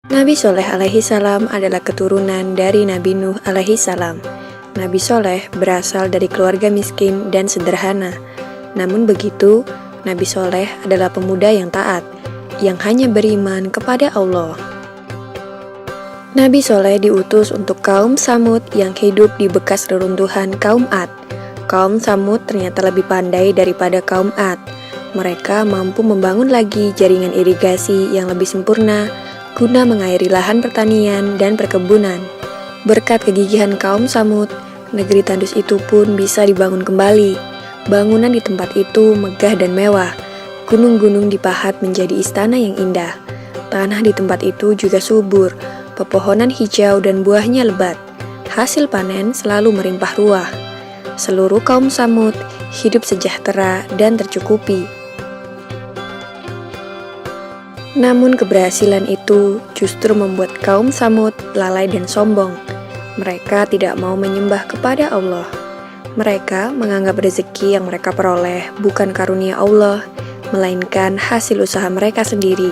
Nabi Soleh alaihi salam adalah keturunan dari Nabi Nuh alaihi salam. Nabi Soleh berasal dari keluarga miskin dan sederhana. Namun begitu, Nabi Soleh adalah pemuda yang taat, yang hanya beriman kepada Allah. Nabi Soleh diutus untuk kaum Samud yang hidup di bekas reruntuhan kaum Ad. Kaum Samud ternyata lebih pandai daripada kaum Ad. Mereka mampu membangun lagi jaringan irigasi yang lebih sempurna guna mengairi lahan pertanian dan perkebunan. Berkat kegigihan kaum Samud, negeri tandus itu pun bisa dibangun kembali. Bangunan di tempat itu megah dan mewah. Gunung-gunung dipahat menjadi istana yang indah. Tanah di tempat itu juga subur, pepohonan hijau dan buahnya lebat. Hasil panen selalu melimpah ruah. Seluruh kaum Samud hidup sejahtera dan tercukupi. Namun keberhasilan itu justru membuat kaum Samud lalai dan sombong. Mereka tidak mau menyembah kepada Allah. Mereka menganggap rezeki yang mereka peroleh bukan karunia Allah, melainkan hasil usaha mereka sendiri.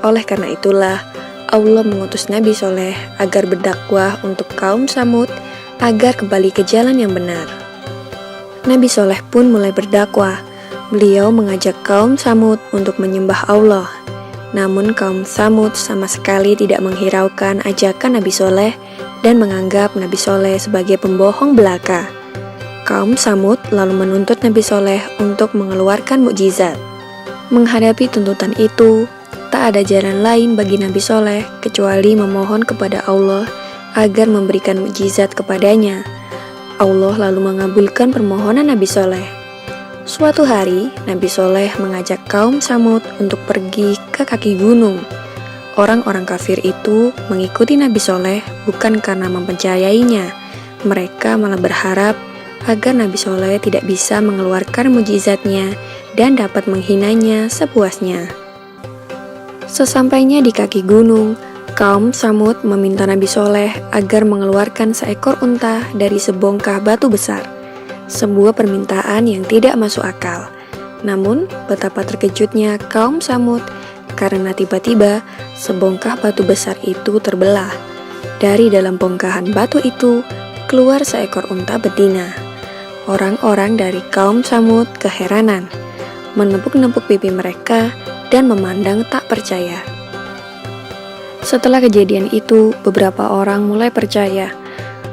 Oleh karena itulah, Allah mengutus Nabi Soleh agar berdakwah untuk kaum Samud agar kembali ke jalan yang benar. Nabi Soleh pun mulai berdakwah. Beliau mengajak kaum Samud untuk menyembah Allah. Namun kaum Samud sama sekali tidak menghiraukan ajakan Nabi Soleh dan menganggap Nabi Soleh sebagai pembohong belaka. Kaum Samud lalu menuntut Nabi Soleh untuk mengeluarkan mukjizat. Menghadapi tuntutan itu, tak ada jalan lain bagi Nabi Soleh kecuali memohon kepada Allah agar memberikan mukjizat kepadanya. Allah lalu mengabulkan permohonan Nabi Soleh. Suatu hari, Nabi Soleh mengajak kaum Samud untuk pergi ke kaki gunung. Orang-orang kafir itu mengikuti Nabi Soleh bukan karena mempercayainya. Mereka malah berharap agar Nabi Soleh tidak bisa mengeluarkan mukjizatnya dan dapat menghinanya sepuasnya. Sesampainya di kaki gunung, kaum Samud meminta Nabi Soleh agar mengeluarkan seekor unta dari sebongkah batu besar. Sebuah permintaan yang tidak masuk akal. Namun, betapa terkejutnya kaum Samud karena tiba-tiba sebongkah batu besar itu terbelah. Dari dalam bongkahan batu itu keluar seekor unta betina. Orang-orang dari kaum Samud keheranan, menepuk-nepuk pipi mereka dan memandang tak percaya. Setelah kejadian itu, beberapa orang mulai percaya.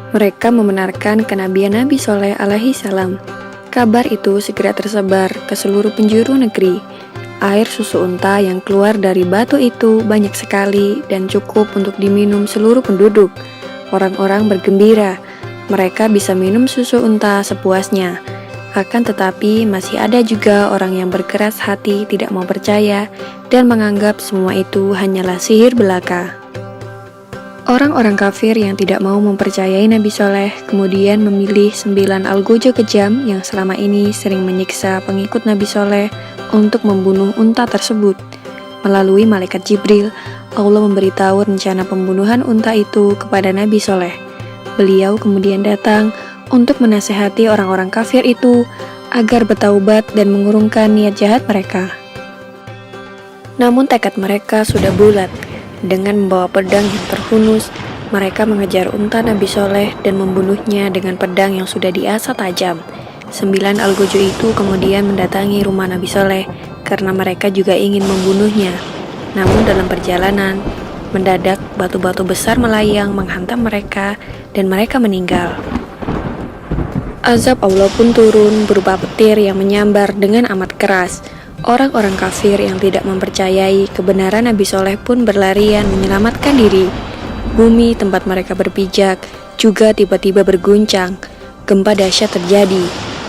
Mereka membenarkan kenabian Nabi Soleh alaihi salam. Kabar itu segera tersebar ke seluruh penjuru negeri. Air susu unta yang keluar dari batu itu banyak sekali dan cukup untuk diminum seluruh penduduk. Orang-orang bergembira, mereka bisa minum susu unta sepuasnya. Akan tetapi masih ada juga orang yang berkeras hati tidak mau percaya dan menganggap semua itu hanyalah sihir belaka. Orang-orang kafir yang tidak mau mempercayai Nabi Soleh kemudian memilih 9 algojo kejam yang selama ini sering menyiksa pengikut Nabi Soleh untuk membunuh unta tersebut. Melalui malaikat Jibril, Allah memberitahu rencana pembunuhan unta itu kepada Nabi Soleh. Beliau kemudian datang untuk menasihati orang-orang kafir itu agar bertaubat dan mengurungkan niat jahat mereka. Namun tekad mereka sudah bulat. Dengan membawa pedang yang terhunus, mereka mengejar unta Nabi Soleh dan membunuhnya dengan pedang yang sudah diasah tajam. 9 algojo itu kemudian mendatangi rumah Nabi Soleh karena mereka juga ingin membunuhnya. Namun dalam perjalanan, mendadak batu-batu besar melayang menghantam mereka dan mereka meninggal. Azab Allah pun turun berupa petir yang menyambar dengan amat keras. Orang-orang kafir yang tidak mempercayai kebenaran Nabi Soleh pun berlarian menyelamatkan diri. Bumi tempat mereka berpijak juga tiba-tiba berguncang. Gempa dahsyat terjadi.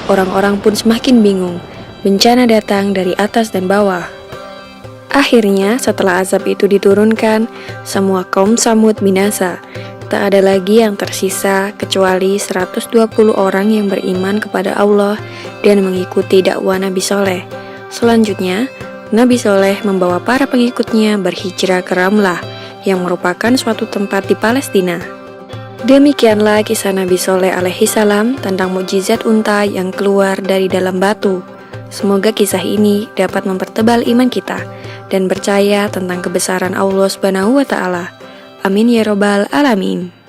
Orang-orang pun semakin bingung. Bencana datang dari atas dan bawah. Akhirnya setelah azab itu diturunkan, semua kaum Samud binasa. Tak ada lagi yang tersisa kecuali 120 orang yang beriman kepada Allah dan mengikuti dakwah Nabi Soleh. Selanjutnya, Nabi Soleh membawa para pengikutnya berhijrah ke Ramlah, yang merupakan suatu tempat di Palestina. Demikianlah kisah Nabi Soleh alaihi salam tentang mukjizat unta yang keluar dari dalam batu. Semoga kisah ini dapat mempertebal iman kita dan percaya tentang kebesaran Allah Subhanahu wa Ta'ala. Amin ya Robbal 'Alamin.